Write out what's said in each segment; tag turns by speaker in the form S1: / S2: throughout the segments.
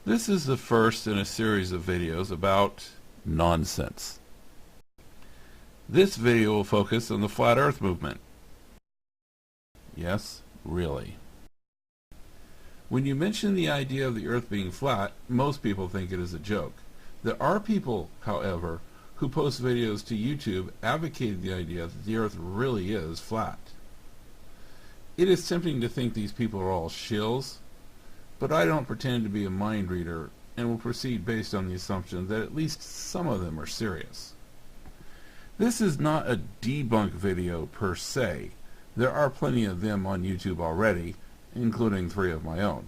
S1: This is the first in a series of videos about nonsense. This video will focus on the flat earth movement. Yes, really. When you mention the idea of the earth being flat, most people think it is a joke. There are people, however, who post videos to YouTube advocating the idea that the earth really is flat. It is tempting to think these people are all shills, but I don't pretend to be a mind reader and will proceed based on the assumption that at least some of them are serious. This is not a debunk video per se. There are plenty of them on YouTube already, including 3 of my own.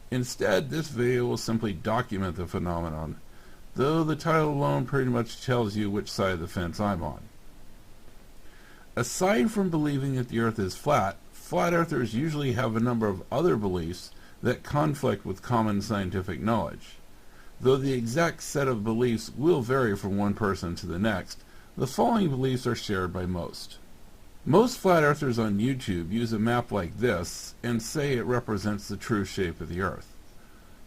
S1: Instead, this video will simply document the phenomenon, though the title alone pretty much tells you which side of the fence I'm on. Aside from believing that the earth is flat, flat earthers usually have a number of other beliefs that conflict with common scientific knowledge. Though the exact set of beliefs will vary from one person to the next, the following beliefs are shared by most. Most flat earthers on YouTube use a map like this and say it represents the true shape of the earth.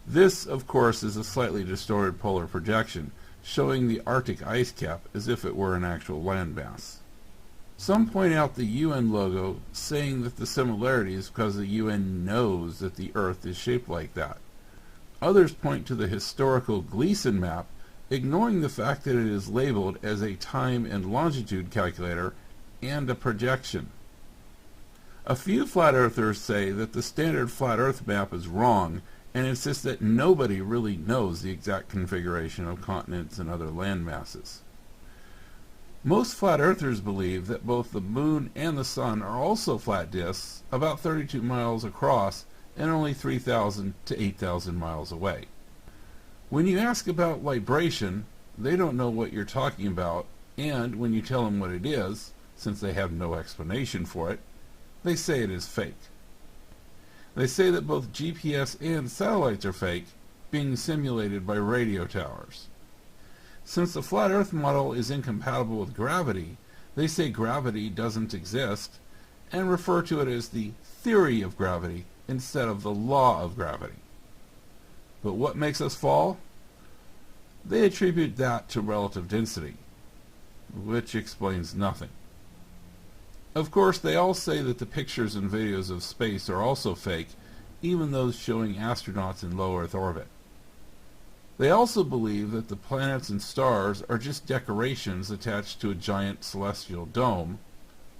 S1: This, of course, is a slightly distorted polar projection, showing the Arctic ice cap as if it were an actual landmass. Some point out the UN logo, saying that the similarity is because the UN knows that the earth is shaped like that. Others point to the historical Gleason map, ignoring the fact that it is labeled as a time and longitude calculator and a projection. A few flat earthers say that the standard flat earth map is wrong and insist that nobody really knows the exact configuration of continents and other land masses. Most flat earthers believe that both the moon and the sun are also flat disks about 32 miles across and only 3,000 to 8,000 miles away. When you ask about libration, they don't know what you're talking about, and when you tell them what it is, since they have no explanation for it, they say it is fake. They say that both GPS and satellites are fake, being simulated by radio towers. Since the flat earth model is incompatible with gravity, they say gravity doesn't exist and refer to it as the theory of gravity instead of the law of gravity. But what makes us fall? They attribute that to relative density, which explains nothing. Of course, they all say that the pictures and videos of space are also fake, even those showing astronauts in low Earth orbit. They also believe that the planets and stars are just decorations attached to a giant celestial dome,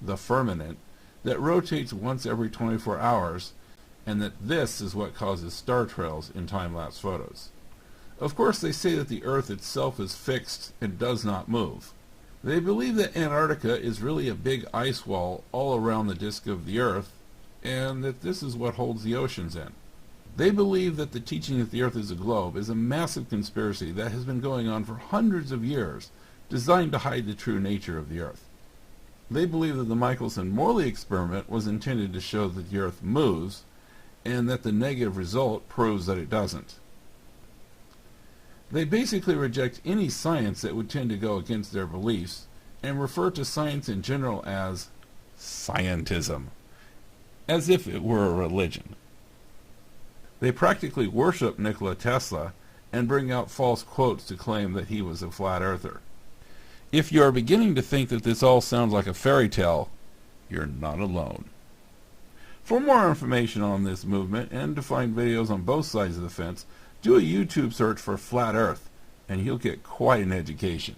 S1: the firmament, that rotates once every 24 hours, and that this is what causes star trails in time-lapse photos. Of course, they say that the Earth itself is fixed and does not move. They believe that Antarctica is really a big ice wall all around the disk of the Earth, and that this is what holds the oceans in. They believe that the teaching that the Earth is a globe is a massive conspiracy that has been going on for hundreds of years, designed to hide the true nature of the Earth. They believe that the Michelson-Morley experiment was intended to show that the Earth moves, and that the negative result proves that it doesn't. They basically reject any science that would tend to go against their beliefs, and refer to science in general as scientism, as if it were a religion. They practically worship Nikola Tesla and bring out false quotes to claim that he was a flat earther. If you are beginning to think that this all sounds like a fairy tale, you're not alone. For more information on this movement and to find videos on both sides of the fence, do a YouTube search for Flat Earth, and you'll get quite an education.